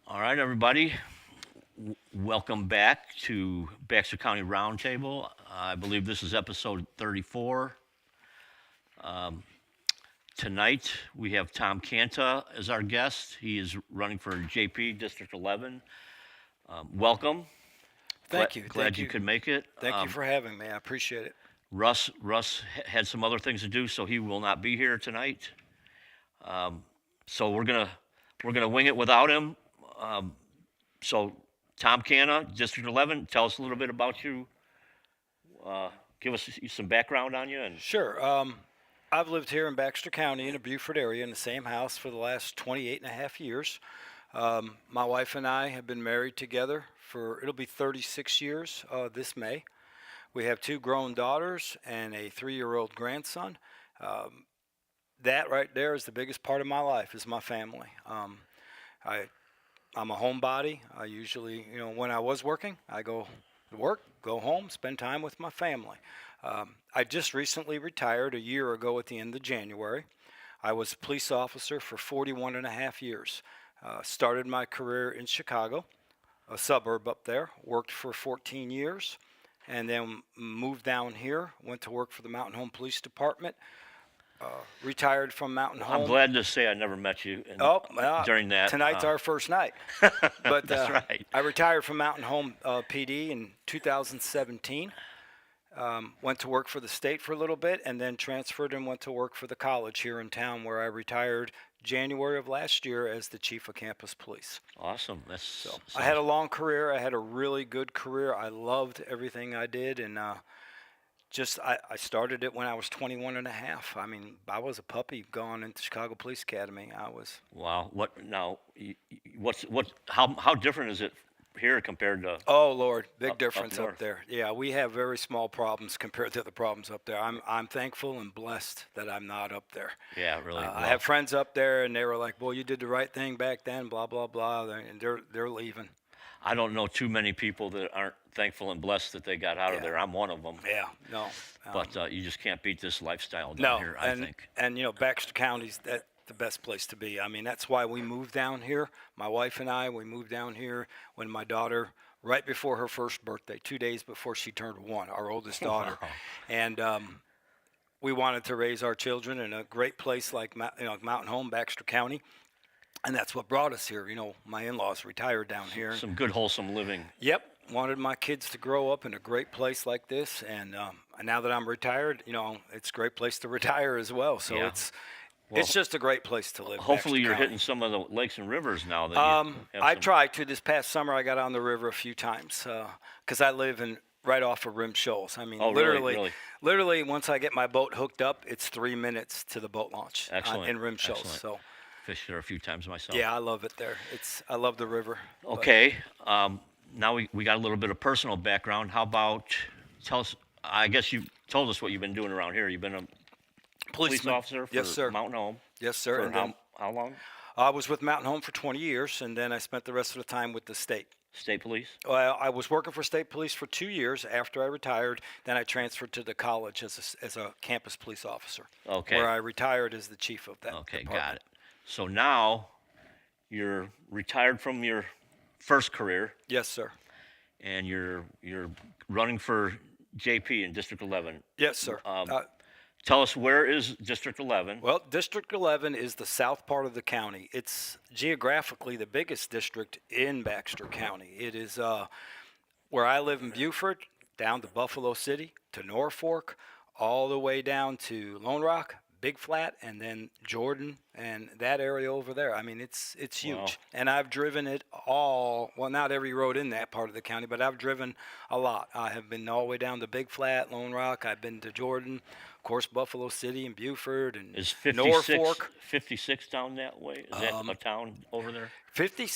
All right, everybody. Welcome back to Baxter County Roundtable. I believe this is episode 34. Tonight we have Tom Canta as our guest. He is running for JP District 11. Welcome. Glad, Thank you. glad Thank you you. could make it. Thank you for having me. I appreciate it. Russ had some other things to do, so he will not be here tonight. So we're gonna wing it without him. So Tom Canta, District 11, tell us a little bit about you. Give us some background on you. And Sure. I've lived here in Baxter County in the Beaufort area in the same house for the last 28 and a half years. My wife and I have been married together it'll be 36 years this May. We have two grown daughters and a 3-year-old grandson. That right there is the biggest part of my life is my family. I I'm a homebody. I usually, when I was working, I go to work, go home, spend time with my family. I just recently retired a year ago at the end of January. I was a police officer for 41 and a half years. Started my career in Chicago, a suburb up there, worked for 14 years, and then moved down here, went to work for the Mountain Home Police Department, retired from Mountain I'm Home. glad to say I never met you during that. Tonight's our first night. But That's right. I retired from Mountain Home PD in 2017. Went to work for the state for a little bit and then transferred and went to work for the college here in town where I retired January of last year as the chief of campus police. Awesome. I had a long career. I had a really good career. I loved everything I did, and I started it when I was 21 and a half. I mean, I was a puppy going into Chicago Police Academy. Wow. What now? How different is it here compared to Oh Lord, big up difference up north? there. Yeah, we have very small problems compared to the problems up there. I'm thankful and blessed that I'm not up there. Yeah, really. I have friends up there, and they were like, "Well, you did the right thing back then." Blah blah blah, and they're leaving. I don't know too many people that aren't thankful and blessed that they got out of Yeah. there. I'm one of them. Yeah, no, But you just can't beat this lifestyle down no, here, I think. and Baxter County's the best place to be. I mean, that's why we moved down here. My wife and I, we moved down here when my daughter, right before her first birthday, 2 days before she turned 1, our oldest daughter, Wow. and we wanted to raise our children in a great place like Mountain Home, Baxter County, and that's what brought us here. My in-laws retired down here. Some good wholesome living. Yep, wanted my kids to grow up in a great place like this, and now that I'm retired, it's a great place to retire as well. So Yeah. it's just a great place to live. Hopefully Baxter you're County. hitting some of the lakes and rivers now that you have I some. tried to. This past summer, I got on the river a few times because I live right off of Rim Shoals. I mean, Oh, really? Really? literally, once I get my boat hooked up, it's 3 minutes to the boat launch Excellent. in Rim Shoals. Excellent. So Fished there a few times myself. yeah, I love it there. I love the river. but- Okay. Now we got a little bit of personal background. How about tell us? I guess you told us what you've been doing around here. You've been a police Policeman. officer for Yes, sir. Mountain Home. Yes, sir. For And then how long? I was with Mountain Home for 20 years, and then I spent the rest of the time with the state. State police. Well, I was working for state police for 2 years after I retired. Then I transferred to the college as a campus police officer, Okay. where I retired as the chief of that Okay, department. got it. So now you're retired from your first career Yes, sir. and you're running for JP in District 11. Yes, sir. Tell us, where is District 11? Well, District 11 is the south part of the county. It's geographically the biggest district in Baxter County. It is where I live in Beaufort, down to Buffalo City, to Norfolk, all the way down to Lone Rock, Big Flat, and then Jordan and that area over there. I mean, it's huge. Wow. And I've driven it all, well, not every road in that part of the county, but I've driven a lot. I have been all the way down to Big Flat, Lone Rock. I've been to Jordan, of course, Buffalo City and Beaufort and Is 56, Norfolk. 56 down that way? Is that a town over there? 50,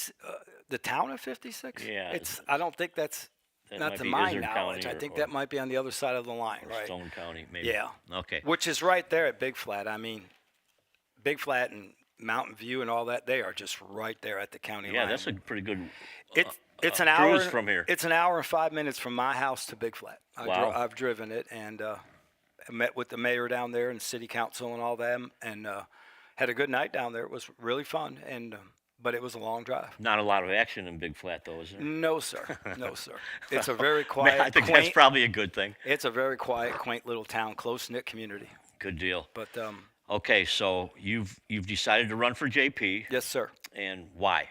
the town of 56? Yeah, I don't think that's, That not might to be my Izzard knowledge. County I think or that might be on the other side of the line, right? Stone County, maybe. Yeah. Okay. Which is right there at Big Flat. I mean, Big Flat and Mountain View and all that, they are just right there at the county line. Yeah, that's a pretty good It's an hour cruise from here. It's an hour and 5 minutes from my house to Big Flat. Wow. I've driven it, and I met with the mayor down there and city council and all them, and had a good night down there. It was really fun. And but it was a long drive. Not a lot of action in Big Flat, though, is there? No, sir. No, sir. It's a very Man, quiet, I think that's quaint. probably a good thing. It's a very quiet, quaint little town, close knit community. Good deal. But Okay, so you've decided to run for JP, yes, sir. and why?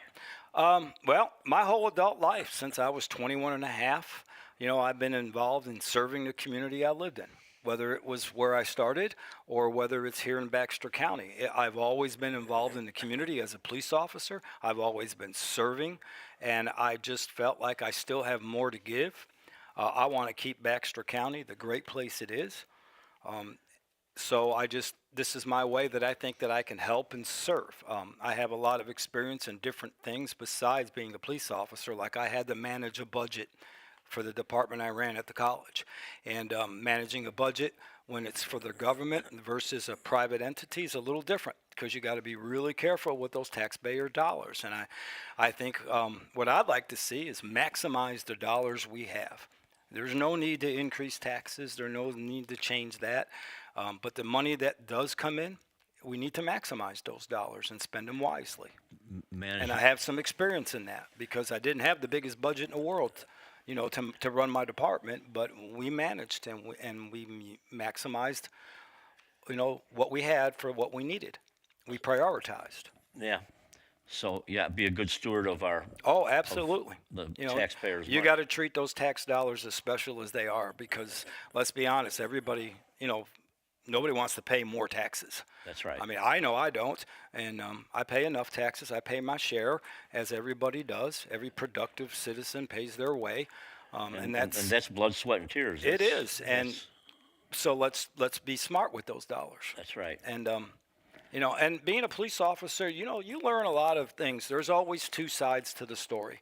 Well, my whole adult life, since I was 21 and a half, I've been involved in serving the community I lived in, whether it was where I started or whether it's here in Baxter County. I've always been involved in the community as a police officer. I've always been serving, and I just felt like I still have more to give. I want to keep Baxter County the great place it is. So this is my way that I think that I can help and serve. I have a lot of experience in different things besides being a police officer. Like I had to manage a budget for the department I ran at the college, and managing a budget when it's for the government versus a private entity is a little different because you got to be really careful with those taxpayer dollars. And I think what I'd like to see is maximize the dollars we have. There's no need to increase taxes. There's no need to change that. But the money that does come in, we need to maximize those dollars and spend them wisely. And I have some experience in that because I didn't have the biggest budget in the world, to run my department, but we managed and we maximized, what we had for what we needed. We prioritized. Yeah. So yeah, be a good steward of our Oh, absolutely. the taxpayers' You money. got to treat those tax dollars as special as they are because let's be honest, everybody, nobody wants to pay more taxes. That's right. I mean, I know I don't, and I pay enough taxes. I pay my share, as everybody does. Every productive citizen pays their way, and that's blood, sweat, and tears. it is. And so let's be smart with those dollars. That's right. And and being a police officer, you learn a lot of things. There's always two sides to the story.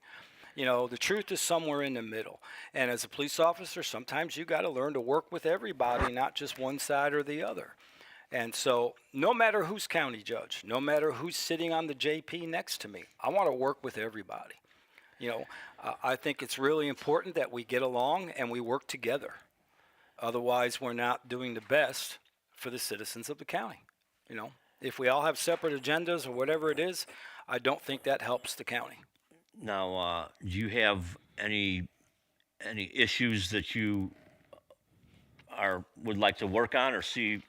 The truth is somewhere in the middle. And as a police officer, sometimes you got to learn to work with everybody, not just one side or the other. And so no matter who's county judge, no matter who's sitting on the JP next to me, I want to work with everybody. I think it's really important that we get along and we work together. Otherwise, we're not doing the best for the citizens of the county. If we all have separate agendas or whatever it is, I don't think that helps the county. Now, do you have any issues that you would like to work on or see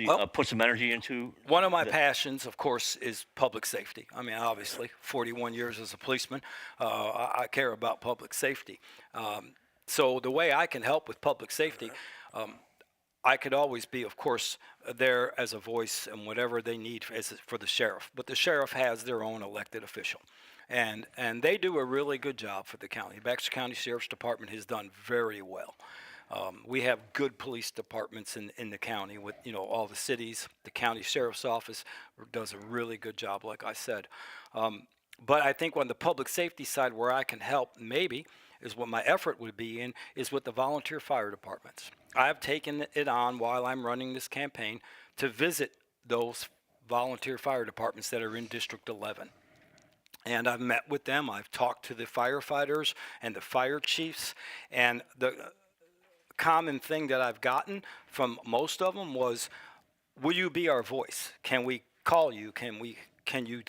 Well- put some energy into? One of my passions, of course, is public safety. I mean, obviously, 41 years as a policeman, I care about public safety. So the way I can help with public safety, I could always be, of course, there as a voice and whatever they need for the sheriff. But the sheriff has their own elected official. And they do a really good job for the county. Baxter County Sheriff's Department has done very well. We have good police departments in the county with, all the cities. The county sheriff's office does a really good job, like I said. But I think on the public safety side where I can help maybe is what my effort would be in is with the volunteer fire departments. I've taken it on while I'm running this campaign to visit those volunteer fire departments that are in District 11. And I've met with them. I've talked to the firefighters and the fire chiefs. And the common thing that I've gotten from most of them was, will you be our voice? Can we call you? Can you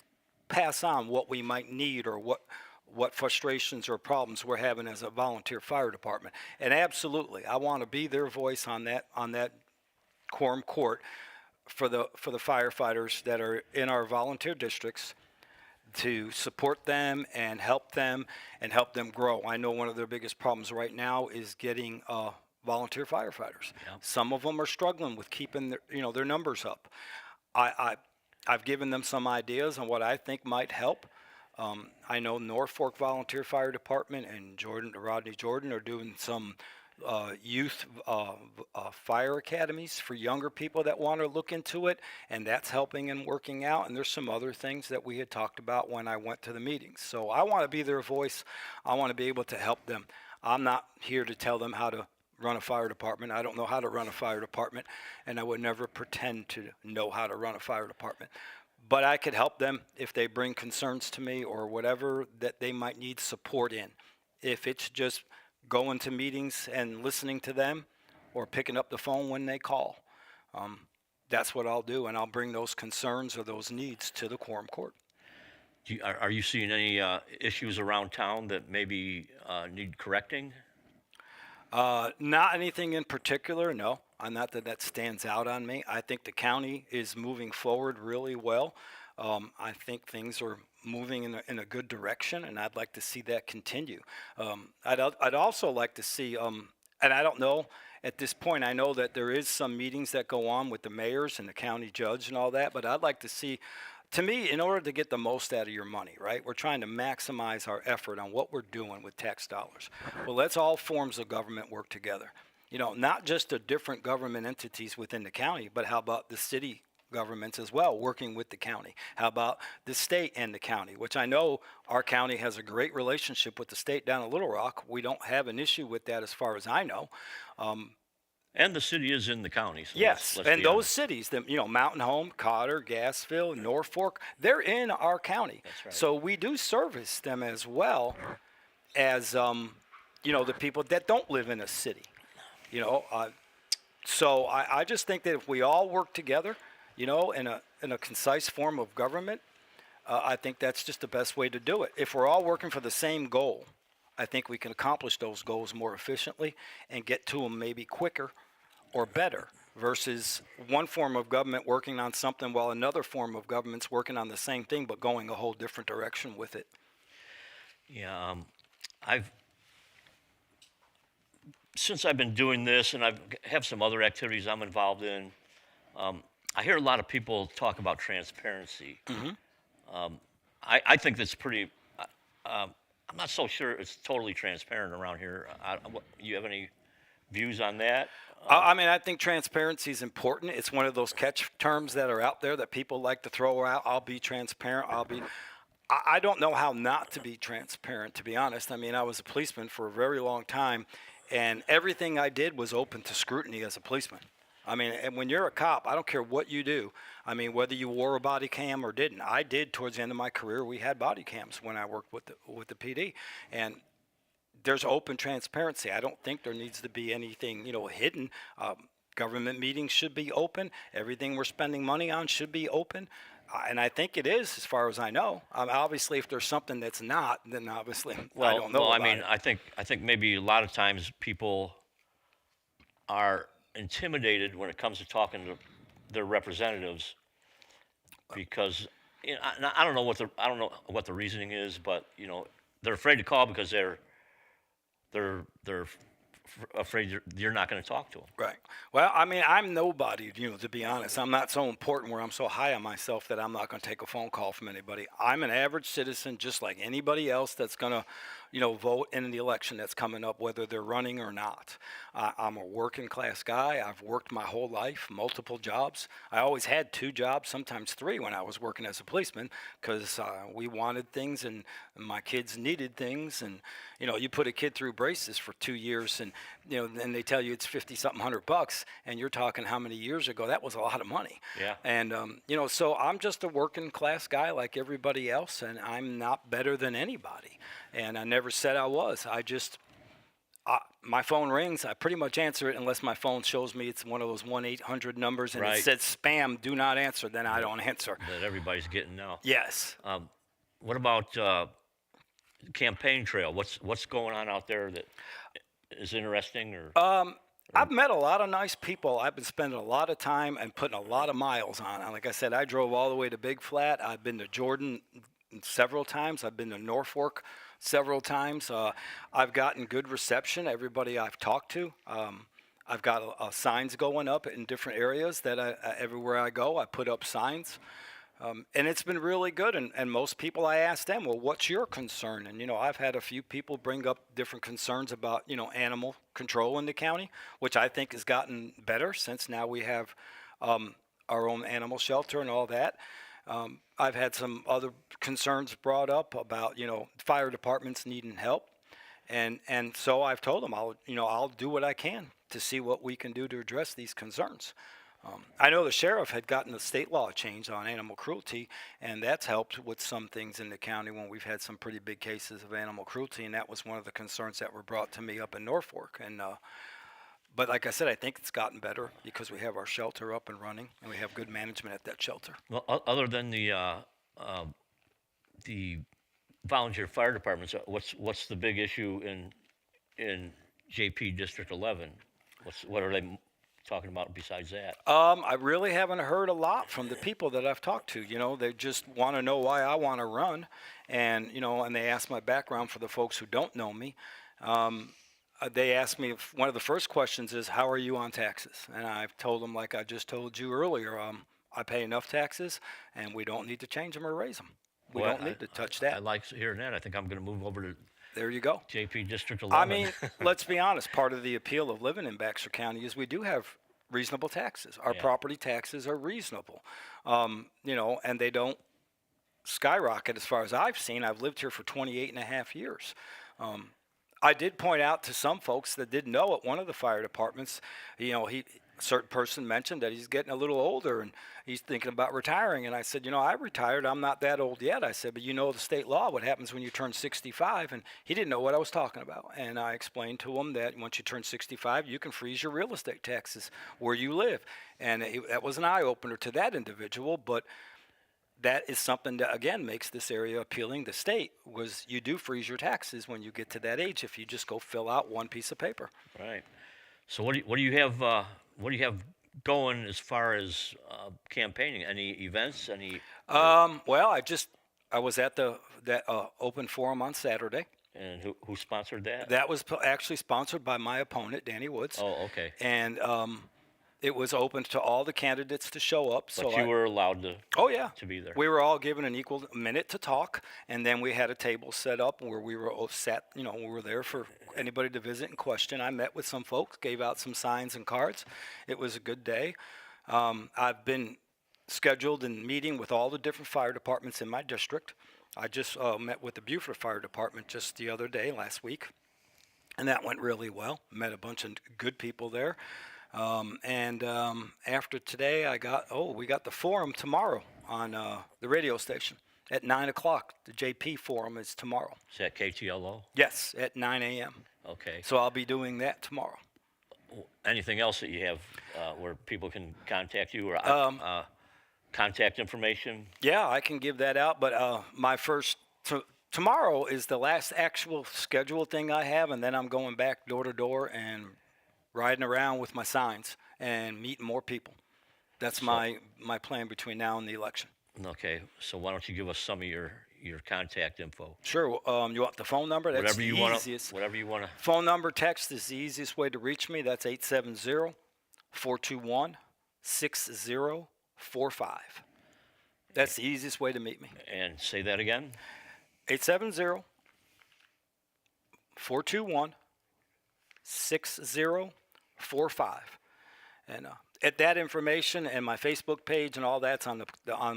pass on what we might need or what frustrations or problems we're having as a volunteer fire department? And absolutely, I want to be their voice on that quorum court for the firefighters that are in our volunteer districts, to support them and help them grow. I know one of their biggest problems right now is getting volunteer firefighters. Yeah. Some of them are struggling with keeping their numbers up. I've given them some ideas on what I think might help. I know Norfolk Volunteer Fire Department and Rodney Jordan are doing some youth fire academies for younger people that want to look into it, and that's helping and working out. And there's some other things that we had talked about when I went to the meetings. So I want to be their voice. I want to be able to help them. I'm not here to tell them how to run a fire department. I don't know how to run a fire department, and I would never pretend to know how to run a fire department. But I could help them if they bring concerns to me or whatever that they might need support in. If it's just going to meetings and listening to them or picking up the phone when they call, that's what I'll do, and I'll bring those concerns or those needs to the quorum court. Are you seeing any issues around town that maybe need correcting? Not anything in particular, no. Not that that stands out on me. I think the county is moving forward really well. I think things are moving in a good direction, and I'd like to see that continue. I'd also like to see, and I don't know at this point, I know that there is some meetings that go on with the mayors and the county judge and all that, but I'd like to see, to me, in order to get the most out of your money, right? We're trying to maximize our effort on what we're doing with tax dollars. Well, let's all forms of government work together. Not just the different government entities within the county, but how about the city governments as well, working with the county? How about the state and the county, which I know our county has a great relationship with the state down in Little Rock. We don't have an issue with that as far as I know. And the city is in the county, so Yes, let's and be those honest. cities, Mountain Home, Cotter, Gassville, Norfolk, they're in our county. That's right. So we do service them as well as, the people that don't live in a city. You know, so I just think that if we all work together, in a concise form of government, I think that's just the best way to do it. If we're all working for the same goal, I think we can accomplish those goals more efficiently and get to them maybe quicker or better versus one form of government working on something while another form of government's working on the same thing but going a whole different direction with it. Yeah, I've since I've been doing this, and I have some other activities I'm involved in. I hear a lot of people talk about transparency. I think that's pretty. I'm not so sure it's totally transparent around here. You have any views on that? I mean, I think transparency is important. It's one of those catch terms that are out there that people like to throw out. I'll be transparent. I don't know how not to be transparent, to be honest. I mean, I was a policeman for a very long time, and everything I did was open to scrutiny as a policeman. I mean, and when you're a cop, I don't care what you do. I mean, whether you wore a body cam or didn't. I did towards the end of my career. We had body cams when I worked with the PD, and there's open transparency. I don't think there needs to be anything, hidden. Government meetings should be open. Everything we're spending money on should be open. And I think it is, as far as I know. Obviously, if there's something that's not, then obviously I don't know Well, I about mean, it. I think maybe a lot of times people are intimidated when it comes to talking to their representatives because I don't know I don't know what the reasoning is, but they're afraid to call because they're afraid you're not going to talk to them. Right. Well, I mean, I'm nobody, to be honest. I'm not so important where I'm so high on myself that I'm not going to take a phone call from anybody. I'm an average citizen just like anybody else that's going to, vote in the election that's coming up, whether they're running or not. I'm a working class guy. I've worked my whole life, multiple jobs. I always had 2 jobs, sometimes 3 when I was working as a policeman because we wanted things and my kids needed things. And, you put a kid through braces for 2 years and, then they tell you it's 50 something $100 and you're talking how many years ago, that was a lot of money. Yeah. And, so I'm just a working class guy like everybody else, and I'm not better than anybody. And I never said I was. My phone rings. I pretty much answer it unless my phone shows me it's one of those 1-800 numbers and Right. it says spam, do not answer. Then I don't answer. That everybody's getting now. Yes. What about campaign trail? What's going on out there that is interesting or? I've met a lot of nice people. I've been spending a lot of time and putting a lot of miles on. Like I said, I drove all the way to Big Flat. I've been to Jordan several times. I've been to Norfolk several times. I've gotten good reception. Everybody I've talked to. I've got signs going up in different areas that everywhere I go, I put up signs. And it's been really good. And most people, I ask them, well, what's your concern? And, I've had a few people bring up different concerns about, animal control in the county, which I think has gotten better since now we have our own animal shelter and all that. I've had some other concerns brought up about, fire departments needing help. And so I've told them I'll do what I can to see what we can do to address these concerns. I know the sheriff had gotten the state law changed on animal cruelty, and that's helped with some things in the county when we've had some pretty big cases of animal cruelty, and that was one of the concerns that were brought to me up in Norfolk. And but like I said, I think it's gotten better because we have our shelter up and running, and we have good management at that shelter. Well, other than the volunteer fire departments, what's the big issue in JP District 11? What are they talking about besides that? I really haven't heard a lot from the people that I've talked to. You know, they just want to know why I want to run, and you know, and they ask my background for the folks who don't know me. They asked me if one of the first questions is, "How are you on taxes?" And I've told them, like I just told you earlier, I pay enough taxes, and we don't need to change them or raise them. We Well, don't need to touch I that. like hearing that. I think I'm going to move over to There you go. JP District I 11. mean, let's be honest. Part of the appeal of living in Baxter County is we do have reasonable taxes. Our Yeah. property taxes are reasonable, you know, and they don't skyrocket as far as I've seen. I've lived here for 28 and a half years. I did point out to some folks that didn't know at one of the fire departments, you know, a certain person mentioned that he's getting a little older and he's thinking about retiring. And I said, you know, I retired. I'm not that old yet. I said, but you know the state law, what happens when you turn 65? And he didn't know what I was talking about. And I explained to him that once you turn 65, you can freeze your real estate taxes where you live. And that was an eye opener to that individual. But that is something that again makes this area appealing. The state was you do freeze your taxes when you get to that age if you just go fill out one piece of paper. Right. So what do you have going as far as campaigning? Any events? Any? Well, I was at that open forum on Saturday. And who sponsored that? That was actually sponsored by my opponent, Danny Woods. Oh, okay. And it was open to all the candidates to show up. But So you were allowed to. Oh yeah, to be there. We were all given an equal minute to talk, and then we had a table set up where we were all sat. You know, we were there for anybody to visit and question. I met with some folks, gave out some signs and cards. It was a good day. I've been scheduled and meeting with all the different fire departments in my district. I just met with the Beaufort Fire Department just the other day, last week, and that went really well. Met a bunch of good people there. After today, we got the forum tomorrow on the radio station at 9 o'clock. The JP forum is tomorrow. Is that KTLO? Yes, at 9 a.m. Okay. So I'll be doing that tomorrow. Anything else that you have where people can contact you or contact information? Yeah, I can give that out, but my tomorrow is the last actual scheduled thing I have, and then I'm going back door to door and riding around with my signs and meeting more people. That's my plan between now and the election. Okay. So why don't you give us some of your contact info? Sure. You want the phone number? That's Whatever you the want. easiest. Whatever you want to. Phone number, text is the easiest way to reach me. That's 870-421-6045. That's the easiest way to meet me. And say that again. 870-421-6045. And at that information and my Facebook page and all that's on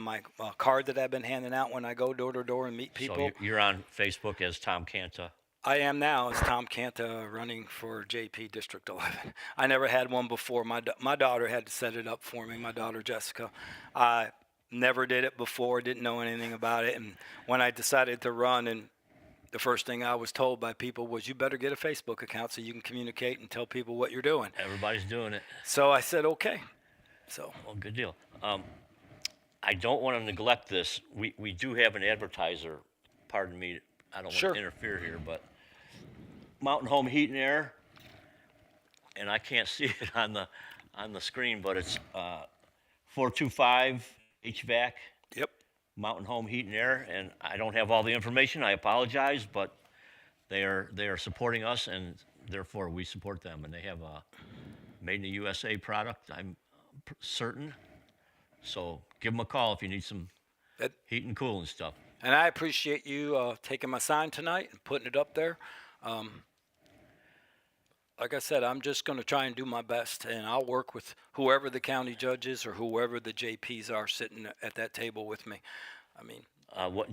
my card that I've been handing out when I go door to door and meet people. So you're on Facebook as Tom Canta. I am now as Tom Canta running for JP District 11. I never had one before. My daughter had to set it up for me, my daughter Jessica. I never did it before, didn't know anything about it. And when I decided to run, and the first thing I was told by people was, you better get a Facebook account so you can communicate and tell people what you're doing. Everybody's doing it. So I said, okay. So. Well, good deal. I don't want to neglect this. We do have an advertiser. Pardon me. I don't Sure. want to interfere here, but Mountain Home Heat and Air, and I can't see it on the screen, but it's 425 HVAC. Yep. Mountain Home Heat and Air, and I don't have all the information. I apologize, but they are supporting us, and therefore we support them. And they have a made in the USA product, I'm certain. So give them a call if you need some heat and cooling stuff. And I appreciate you taking my sign tonight and putting it up there. Like I said, I'm just going to try and do my best, and I'll work with whoever the county judge is or whoever the JPs are sitting at that table with me. I mean,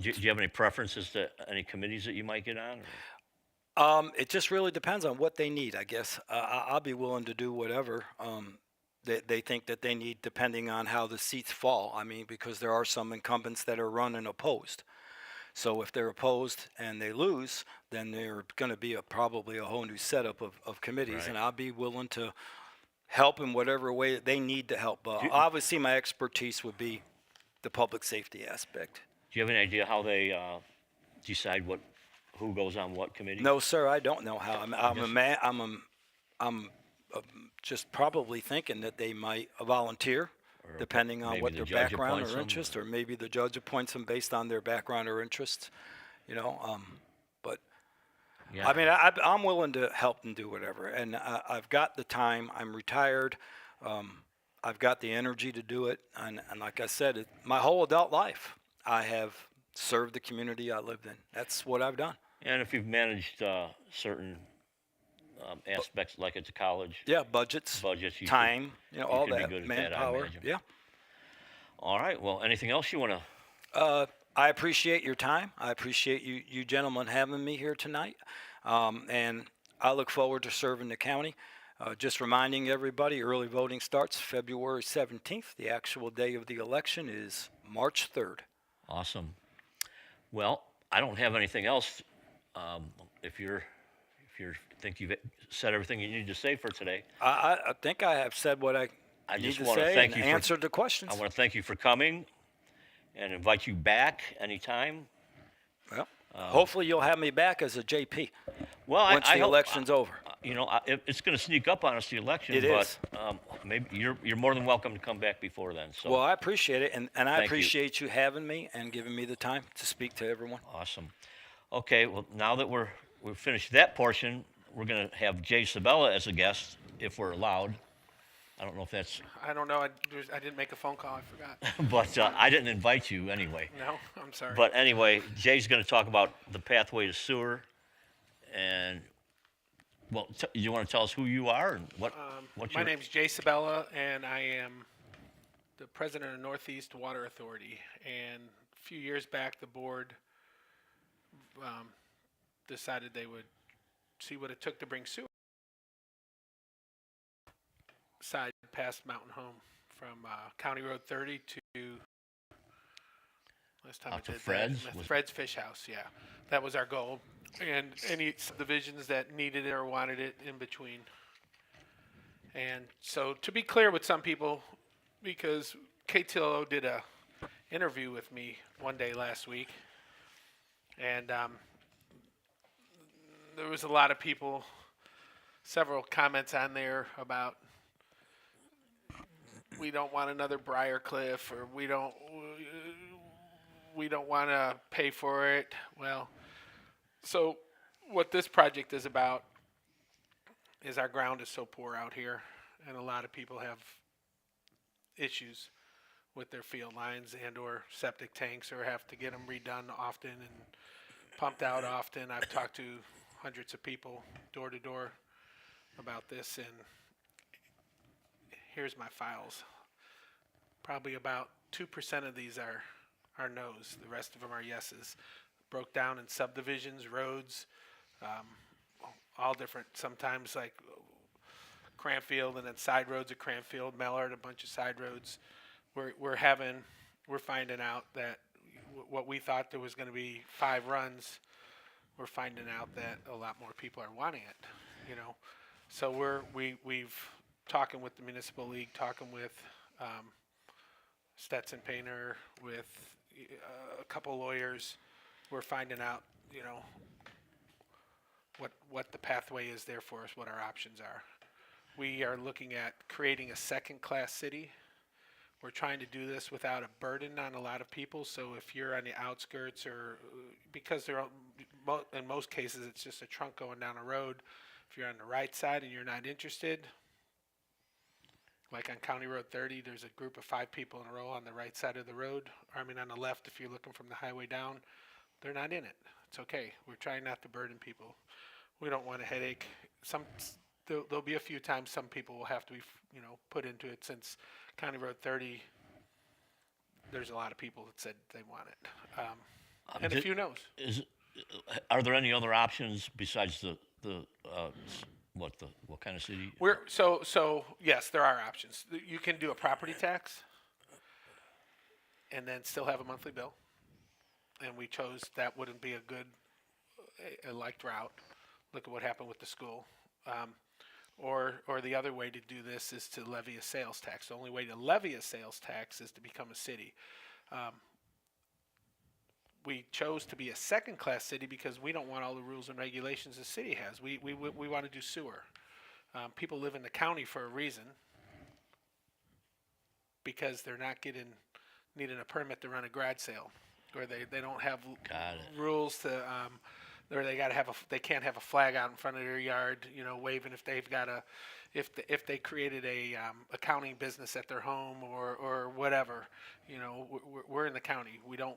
Do you have any preferences to any committees that you might get on? it just really depends on what they need, I guess. I'll be willing to do whatever they think that they need, depending on how the seats fall. I mean, because there are some incumbents that are running opposed. So if they're opposed and they lose, then they're going to be probably a whole new setup of committees. Right. And I'll be willing to help in whatever way they need to help. Obviously, my expertise would be the public safety aspect. Do you have any idea how they decide who goes on what committee? No, sir, I don't know how. I'm a guess- man. I'm just probably thinking that they might volunteer, Or depending on maybe what the their judge background appoints or them? interest, or maybe the judge appoints them based on their background or interest. You know, but Yeah. I mean, I'm willing to help and do whatever, and I've got the time. I'm retired. I've got the energy to do it, and like I said, my whole adult life, I have served the community I lived in. That's what I've done. And if you've managed certain aspects, like at the college, Yeah, budgets, budgets, time, you all could be that, good at that, I manpower. imagine. Yeah. All right. Well, anything else you want to? I appreciate your time. I appreciate you gentlemen having me here tonight. And I look forward to serving the county. Just reminding everybody, early voting starts February 17th. The actual day of the election is March 3rd. Awesome. Well, I don't have anything else. Um, if you're think you've said everything you need to say for today, I think I have said what I I need just to want to say thank and you for. answered the questions. I want to thank you for coming, and invite you back anytime. Well, hopefully you'll have me back as a JP Well, once I the hope, election's over. it's going to sneak up on us, the election. It but is. Maybe you're more than welcome to come back before then. So Well, I appreciate it, and I Thank you. appreciate you having me and giving me the time to speak to everyone. awesome. Okay, well now that we've finished that portion, we're going to have Jay Sabella as a guest if we're allowed. I don't know if that's, I don't know. I didn't make a phone call. I forgot. but I didn't invite you anyway. No, I'm sorry. But anyway, Jay's going to talk about the pathway to sewer, and well, you want to tell us who you are and what's My your name's Jay Sabella, and I am the president of Northeast Water Authority. And a few years back, the board decided they would see what it took to bring sewer side past Mountain Home from County Road 30 to last time Out I to did Fred's? that, Was- Fred's Fish House. Yeah, that was our goal. And any subdivisions that needed it or wanted it in between. And so, to be clear with some people, because KTLO did a interview with me one day last week, and there was a lot of people, several comments on there about we don't want another Briarcliff, or we don't want to pay for it. Well, so what this project is about is our ground is so poor out here, and a lot of people have issues with their field lines and or septic tanks, or have to get them redone often and pumped out often. I've talked to hundreds of people door to door about this, and here's my files. Probably about 2% of these are no's. The rest of them are yeses. Broke down in subdivisions, roads, all different. Sometimes like Campfield, and then side roads at Campfield, Mellard, a bunch of side roads. We're finding out that what we thought there was going to be 5 runs, we're finding out that a lot more people are wanting it. So we've talking with the municipal league, talking with Stetson Painter, with a couple lawyers. We're finding out, what the pathway is there for us, what our options are. We are looking at creating a second-class city. We're trying to do this without a burden on a lot of people. So if you're on the outskirts, or because in most cases it's just a trunk going down a road. If you're on the right side and you're not interested, like on County Road 30, there's a group of 5 people in a row on the right side of the road. I mean, on the left, if you're looking from the highway down, they're not in it. It's okay. We're trying not to burden people. We don't want a headache. There'll be a few times some people will have to be, put into it, since County Road 30, there's a lot of people that said they want it. And a few no's. Are there any other options besides what kind of city? So yes, there are options. You can do a property tax and then still have a monthly bill. And we chose that wouldn't be a liked route. Look at what happened with the school. Or the other way to do this is to levy a sales tax. The only way to levy a sales tax is to become a city. we chose to be a second-class city because we don't want all the rules and regulations the city has. We want to do sewer. People live in the county for a reason because they're not needing a permit to run a garage sale, or they don't have Got it. rules to or they can't have a flag out in front of their yard, waving if they've got if they created a accounting business at their home or whatever. We're in the county. We don't.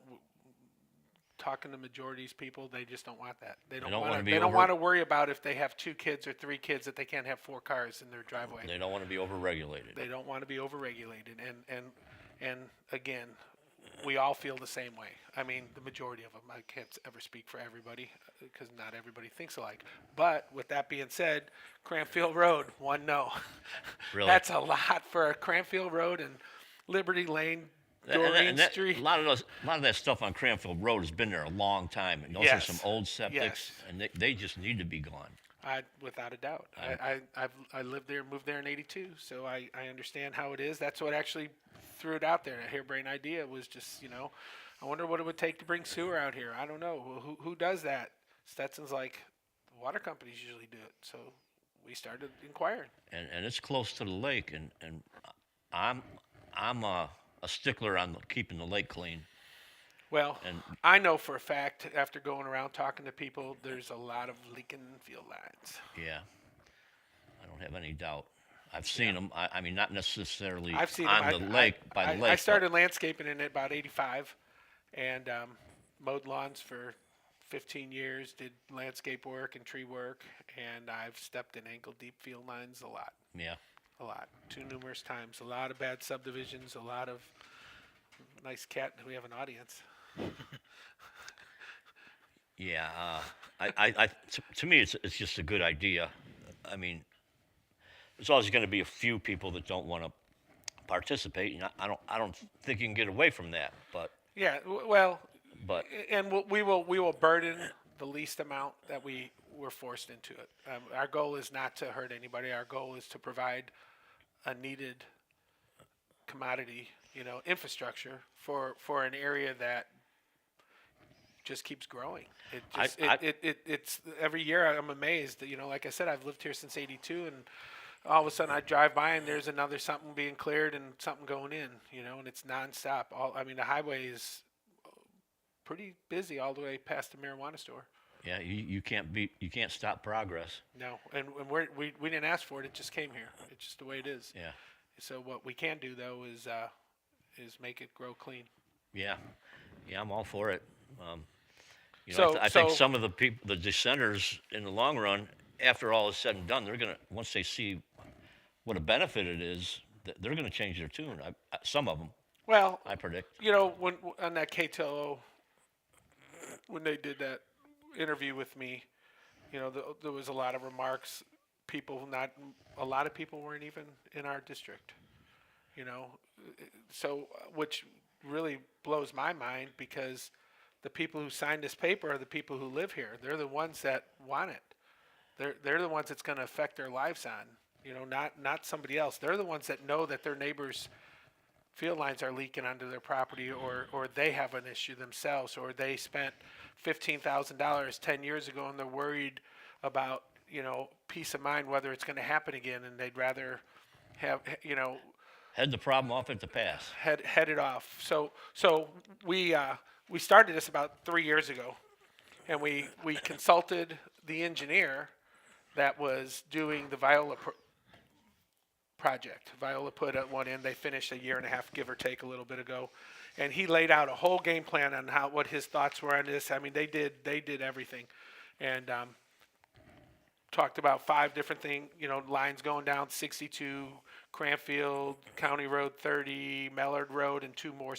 Talking to majorities people, they just don't want that. They don't want to worry about if they have 2 kids or 3 kids that they can't have 4 cars in their driveway. They don't want to be overregulated. They don't want to be overregulated, and again, we all feel the same way. I mean, the majority of them. I can't ever speak for everybody because not everybody thinks alike. But with that being said, Campfield Road, 1 no. Really? That's a lot for a Campfield Road and Liberty Lane, Doreen Street. A lot of that stuff on Campfield Road has been there a long time, and those Yes. are some old septics, Yes. and they just need to be gone. Without a doubt. I lived there, moved there in '82, so I understand how it is. That's what actually threw it out there. A harebrained idea was just, I wonder what it would take to bring sewer out here. I don't know. Well, who does that? Stetson's like, the water companies usually do it. So we started inquiring. And it's close to the lake, and I'm a stickler on keeping the lake clean. Well, And- I know for a fact, after going around talking to people, there's a lot of leaking field lines. Yeah, I don't have any doubt. I've seen them. I mean, not necessarily I've seen on them. the lake, by the lake. I started landscaping in it about '85, and mowed lawns for 15 years. Did landscape work and tree work, and I've stepped in ankle-deep field lines a lot, Yeah, too numerous times. A lot of bad subdivisions. A lot of nice cat. We have an audience. yeah. To me, it's just a good idea. I mean, there's always going to be a few people that don't want to participate, and I don't think you can get away from that. But Yeah. Well, but and we will burden the least amount that we were forced into it. Our goal is not to hurt anybody. Our goal is to provide a needed commodity, infrastructure for an area that just keeps growing. It's every year I'm amazed that, like I said, I've lived here since '82, and all of a sudden I drive by and there's another something being cleared and something going in, and it's nonstop. The highway is pretty busy all the way past the marijuana store. yeah, you can't stop progress. No, and we didn't ask for it. It just came here. It's just the way it is. Yeah, So what we can do though is make it grow clean. yeah, I'm all for it. I So- think some of the people, the dissenters, in the long run, after all is said and done, they're gonna once they see what a benefit it is, they're gonna change their tune. Some of them, Well, I predict. when on that KTLO, when they did that interview with me, there was a lot of remarks. A lot of people weren't even in our district, so which really blows my mind because the people who signed this paper are the people who live here. They're the ones that want it. They're the ones it's going to affect their lives on, not somebody else. They're the ones that know that their neighbors' field lines are leaking onto their property, or they have an issue themselves, or they spent $15,000 10 years ago and they're worried about, peace of mind, whether it's going to happen again, and they'd rather have, Head the problem off at the pass. head it off. So we started this about 3 years ago, and we consulted the engineer that was doing the Viola project. Viola put at one end. They finished a year and a half, give or take, a little bit ago, and he laid out a whole game plan on what his thoughts were on this. I mean, they did everything, and talked about 5 different things. Lines going down 62, Campfield, County Road 30, Mellard Road, and two more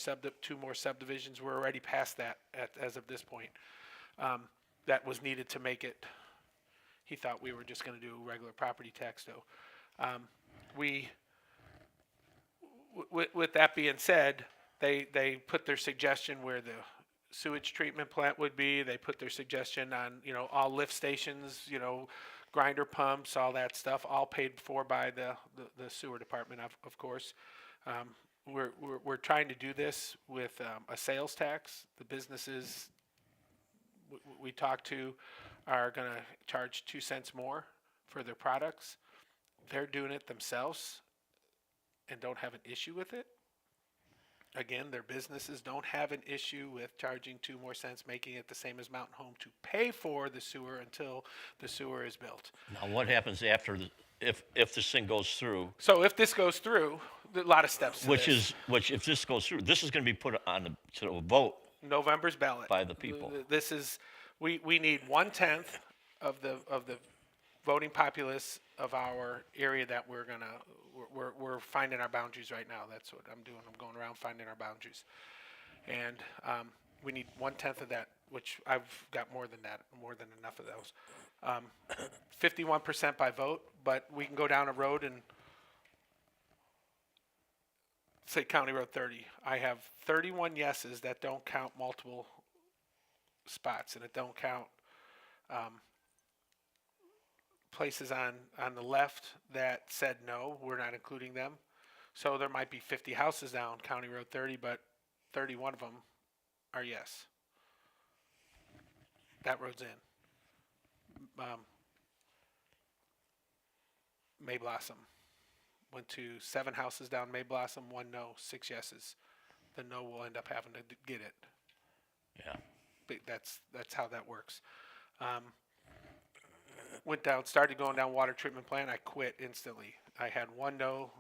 subdivisions. We're already past that as of this point. That was needed to make it. He thought we were just going to do regular property tax, though. With that being said, they put their suggestion where the sewage treatment plant would be. They put their suggestion on, all lift stations, grinder pumps, all that stuff, all paid for by the sewer department, of course. We're trying to do this with a sales tax. The businesses we talked to are going to charge 2 cents more for their products. They're doing it themselves and don't have an issue with it. Again, their businesses don't have an issue with charging 2 more cents, making it the same as Mountain Home to pay for the sewer until the sewer is built. Now, what happens after, if this thing goes through, So if this goes through, a lot of steps to which this. if this goes through, this is gonna be put to a vote November's ballot. by the people. This is, we need 1/10 of the voting populace of our area that we're finding our boundaries right now. That's what I'm doing. I'm going around finding our boundaries. And we need 1/10 of that, which I've got more than that, more than enough of those. 51% by vote, but we can go down a road and say County Road 30. I have 31 yeses that don't count multiple spots, and it don't count places on the left that said no, we're not including them. So there might be 50 houses down County Road 30, but 31 of them are yes. That road's in. May Blossom. Went to 7 houses down May Blossom, 1 no, 6 yeses. The no will end up having to get it. Yeah. But that's how that works. Went down, started going down water treatment plant. I quit instantly. I had 1 no,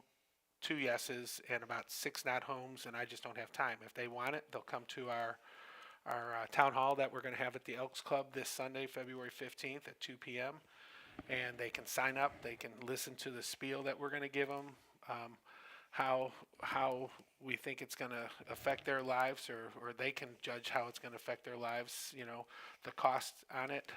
2 yeses, and about 6 not homes, and I just don't have time. If they want it, they'll come to our town hall that we're going to have at the Elks Club this Sunday, February 15th at 2 p.m. And they can sign up. They can listen to the spiel that we're going to give them, how we think it's going to affect their lives, or they can judge how it's going to affect their lives. You know, the cost on it.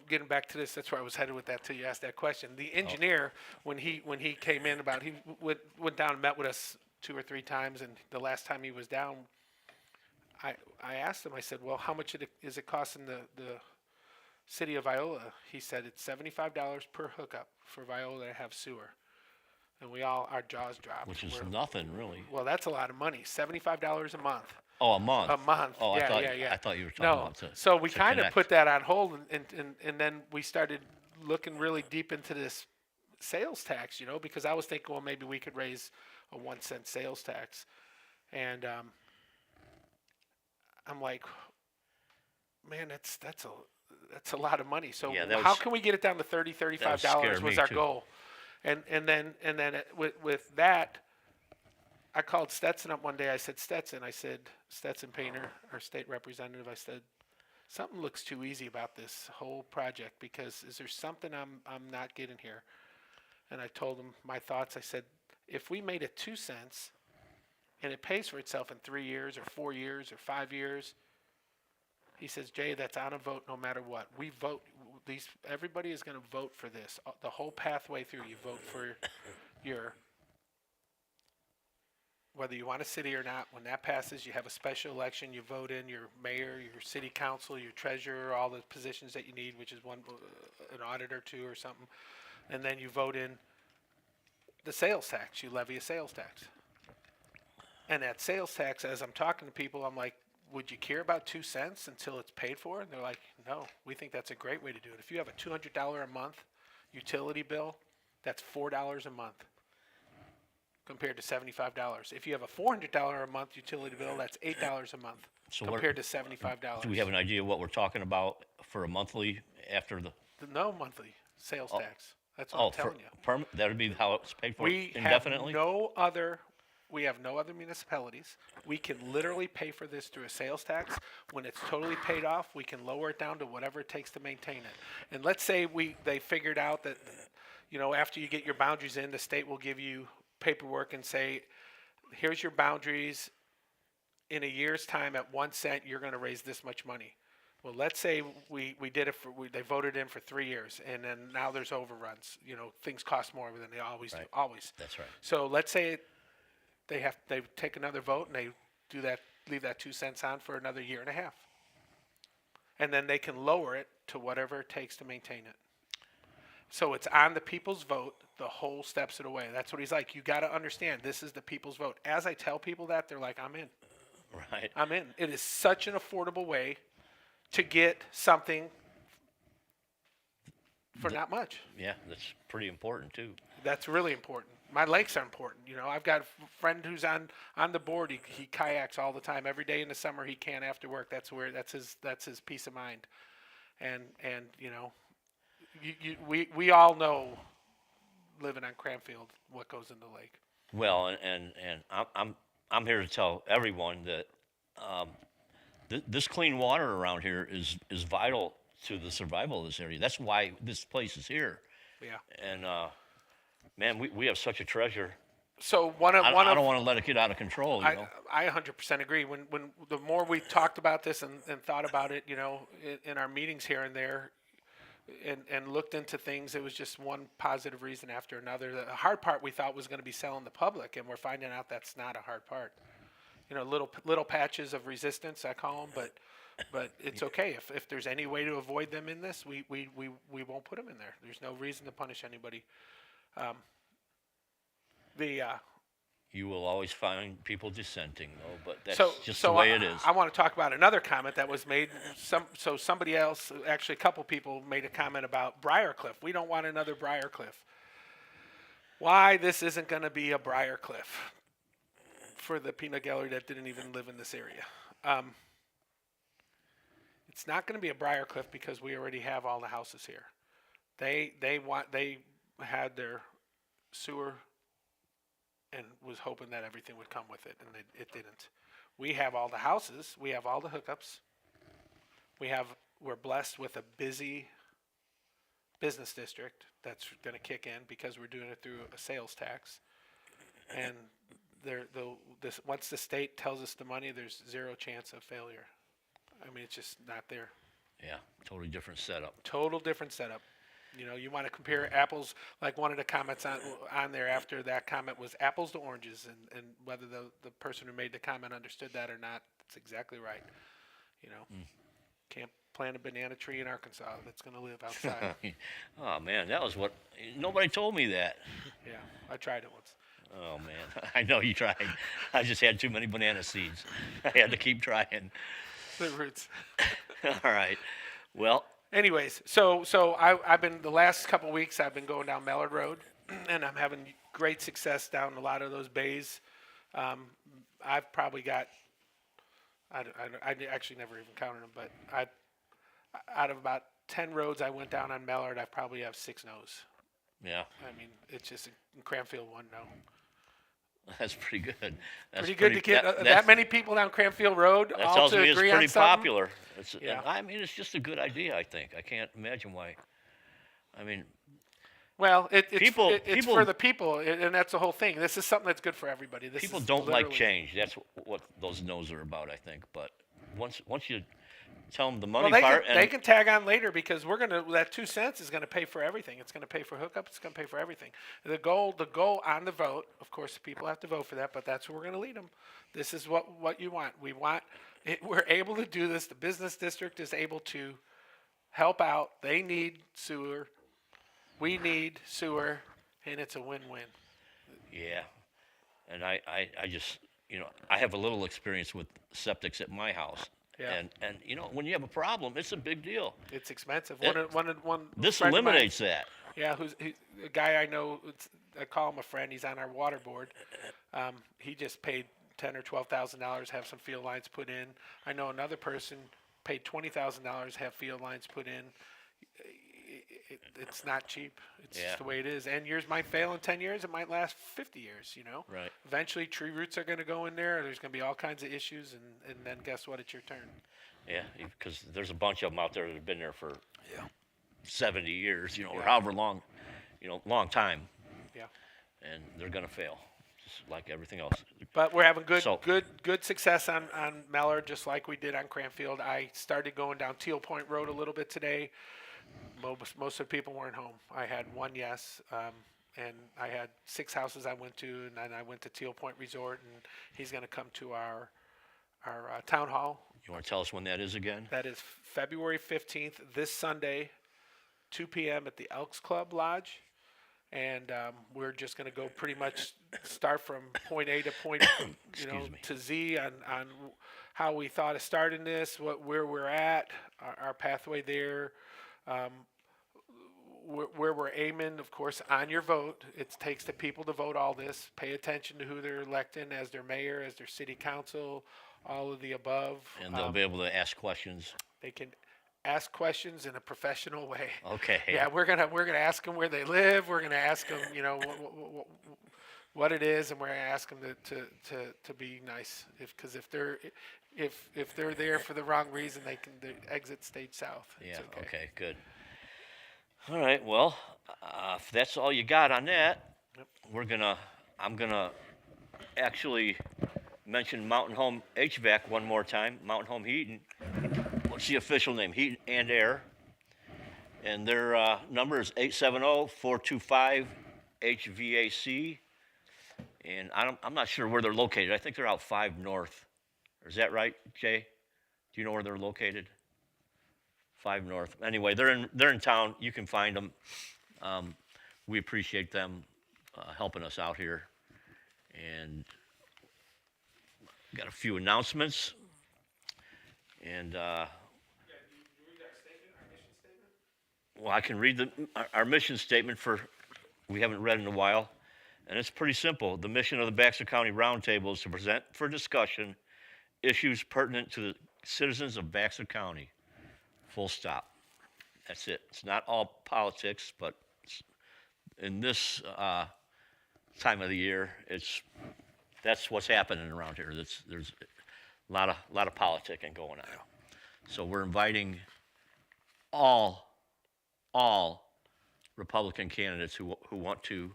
Getting back to this, that's where I was headed with that till you asked that question. The engineer, when he came in, he went down and met with us 2 or 3 times, and the last time he was down, I asked him, I said, well, how much is it costing the city of Viola? He said it's $75 per hookup for Viola to have sewer. And our jaws dropped. Which is nothing, really. Well, that's a lot of money, $75 a month. Oh, a month. A month. Oh, Yeah. I thought you were talking No, about so we to kind of connect. put that on hold, and then we started looking really deep into this sales tax, because I was thinking, well, maybe we could raise a 1 cent sales tax, and I'm like, man, that's a lot of money. So Yeah, how can we get it down to $35 scared was me our too. goal, and then with that. I called Stetson up one day. I said, Stetson Painter, our state representative, I said, something looks too easy about this whole project, because is there something I'm not getting here? And I told him my thoughts. I said, if we made it 2 cents and it pays for itself in 3 years or 4 years or 5 years, he says, Jay, that's on a vote no matter what. We vote. Everybody is going to vote for this. The whole pathway through, you vote for whether you want a city or not. When that passes, you have a special election. You vote in your mayor, your city council, your treasurer, all the positions that you need, which is an auditor too or something. And then you vote in the sales tax. You levy a sales tax. And that sales tax, as I'm talking to people, I'm like, would you care about 2 cents until it's paid for? And they're like, no, we think that's a great way to do it. If you have a $200 a month utility bill, that's $4 a month compared to $75. If you have a $400 a month utility bill, that's $8 a month compared to $75. Do we have an idea what we're talking about for a monthly after the? No monthly sales tax. That's what I'm telling you. That would be how it's paid for We indefinitely? We have no other municipalities. We can literally pay for this through a sales tax. When it's totally paid off, we can lower it down to whatever it takes to maintain it. And let's say they figured out that, after you get your boundaries in, the state will give you paperwork and say, here's your boundaries. In a year's time, at 1 cent, you're going to raise this much money. Well, let's say we did it they voted in for 3 years, and then now there's overruns. Things cost more than they always do. Always. That's right. So let's say they take another vote and they do that, leave that 2 cents on for another year and a half, and then they can lower it to whatever it takes to maintain it. So it's on the people's vote the whole steps of the way. That's what he's like. You got to understand, this is the people's vote. As I tell people that, they're like, I'm in. Right. I'm in. It is such an affordable way to get something for not much. Yeah, that's pretty important too. That's really important. My lakes are important. You know, I've got a friend who's on the board. He kayaks all the time. Every day in the summer he can after work. That's his peace of mind. And you know, we all know living on Campfield what goes in the lake. Well, and I'm here to tell everyone that this clean water around here is vital to the survival of this area. That's why this place is here. Yeah. And man, we have such a treasure. So I don't want to let it get out of control. You know. I 100% agree. When the more we talked about this and thought about it, you know, in our meetings here and there, and looked into things, it was just one positive reason after another. The hard part we thought was going to be selling the public, and we're finding out that's not a hard part. You know, little patches of resistance, I call them, but it's okay if there's any way to avoid them in this, we won't put them in there. There's no reason to punish anybody. You will always find people dissenting, though, but that's So, just so the way it is. I want to talk about another comment that was made. Somebody else, actually a couple people made a comment about Briarcliff. We don't want another Briarcliff. Why this isn't going to be a Briarcliff for the peanut gallery that didn't even live in this area. It's not going to be a Briarcliff because we already have all the houses here. They had their sewer and was hoping that everything would come with it, and it didn't. We have all the houses. We have all the hookups. We're blessed with a busy business district that's going to kick in because we're doing it through a sales tax. And once the state tells us the money, there's zero chance of failure. I mean, it's just not there. Yeah, totally different setup. Total different setup. You know, you want to compare apples, like one of the comments on there after that comment was apples to oranges, and whether the person who made the comment understood that or not, that's exactly right. You know, can't plant a banana tree in Arkansas that's going to live outside. Oh man, that was what nobody told me that. Yeah, I tried it once. Oh man, I know you tried. I just had too many banana seeds. I had to keep trying. The roots. All right. Well. Anyways, so I've been the last couple weeks I've been going down Mallard Road, and I'm having great success down a lot of those bays. I've probably got I actually never even counted them, but out of about 10 roads I went down on Mallard, I probably have 6 no's. Yeah. I mean, it's just in Campfield 1 no. That's pretty good. That's pretty good to get that many people down Campfield Road that all tells to me it's agree pretty on something. popular. Yeah. I mean, it's just a good idea, I think. I can't imagine why. I mean, well, it's people for the people, and that's the whole thing. This is something that's good for everybody. People don't like change. That's what those no's are about, I think. But once you tell them the money part, they can tag on later because that 2 cents is gonna pay for everything. It's gonna pay for hookup. It's gonna pay for everything. The goal on the vote. Of course, the people have to vote for that, but that's where we're gonna lead them. This is what you want. We want it. We're able to do this. The business district is able to help out. They need sewer. We need sewer, and it's a win-win. Yeah, and I just I have a little experience with septics at my house. Yeah. And when you have a problem, it's a big deal. It's expensive. One This friend of mine- eliminates that. Yeah, a guy I know. I call him a friend. He's on our water board. He just paid $10,000 or $12,000 have some field lines put in. I know another person paid $20,000 have field lines put in. It's not cheap. It's just the way it is. And yours might fail in 10 years. It might last 50 years, Right. Eventually, tree roots are going to go in there. There's going to be all kinds of issues. And then guess what? It's your turn. Yeah, because there's a bunch of them out there that have been there for 70 years, or however long, long time. Yeah. And they're going to fail, just like everything else. But we're having So- good success on Mallard, just like we did on Campfield. I started going down Teal Point Road a little bit today. Most of the people weren't home. I had one yes, and I had 6 houses I went to, and then I went to Teal Point Resort, and he's going to come to our town hall. You want to tell us when that is again? That is February 15th, this Sunday, 2 p.m. at the Elks Club Lodge. And we're just going to go pretty much start from point A to point Excuse me. to Z on how we thought of starting this, where we're at, our pathway there. Where we're aiming, of course, on your vote. It takes the people to vote all this. Pay attention to who they're electing as their mayor, as their city council, all of the above. And they'll be able to ask questions. They can ask questions in a professional way. Okay. Yeah, we're gonna ask them where they live. We're gonna ask them, what it is, and we're gonna ask them to be nice. Because if they're there for the wrong reason, they exit stage south. It's Yeah, okay, good. All right, well, if that's all you got on that, Yep. I'm gonna actually mention Mountain Home HVAC one more time, Mountain Home Heating. What's the official name? Heat and Air. And their number is 870-425-HVAC. And I'm not sure where they're located. I think they're out 5 North. Is that right, Jay? Do you know where they're located? 5 North. Anyway, they're in town. You can find them. We appreciate them helping us out here. And got a few announcements. And well, I can read our mission statement we haven't read in a while. And it's pretty simple. The mission of the Baxter County Roundtable is to present for discussion issues pertinent to the citizens of Baxter County. Full stop. That's it. It's not all politics, but in this time of the year, that's what's happening around here. There's a lot of politicking going on. So we're inviting all Republican candidates who want to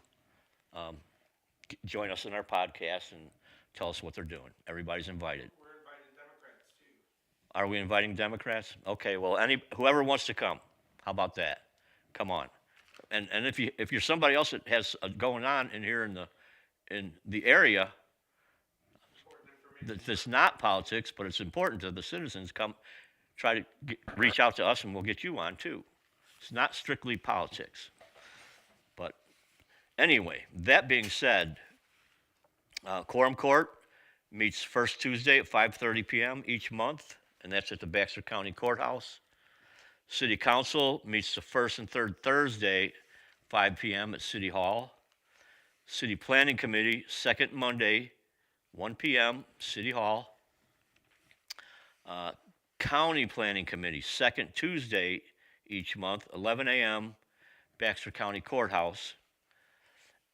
join us in our podcast and tell us what they're doing. Everybody's invited. We're inviting Democrats too. Are we inviting Democrats? Okay, well, whoever wants to come, how about that? Come on. And if you're somebody else that has going on in here in the area that's not politics, but it's important to the citizens, come try to reach out to us and we'll get you on too. It's not strictly politics. But anyway, that being said, Quorum Court meets first Tuesday at 5:30 p.m. each month, and that's at the Baxter County Courthouse. City Council meets the first and third Thursday, 5 p.m. at City Hall. City Planning Committee, second Monday, 1 p.m., City Hall. County Planning Committee, second Tuesday each month, 11 a.m., Baxter County Courthouse.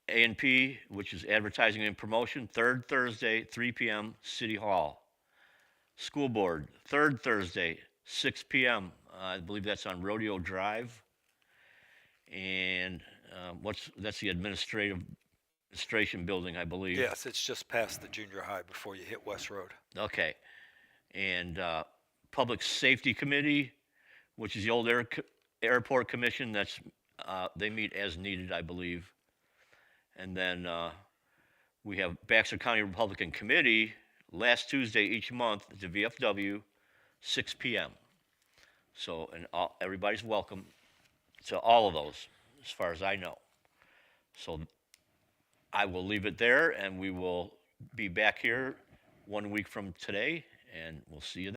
A&P, which is Advertising and Promotion, third Thursday, 3 p.m., City Hall. School Board, third Thursday, 6 p.m., I believe that's on Rodeo Drive. And that's the administration building, I believe. Yes, it's just past the junior high before you hit West Road. Okay. And Public Safety Committee, which is the old Airport Commission, they meet as needed, I believe. And then we have Baxter County Republican Committee, last Tuesday each month at the VFW, 6 p.m. So, and everybody's welcome to all of those, as far as I know. So I will leave it there, and we will be back here 1 week from today, and we'll see you then.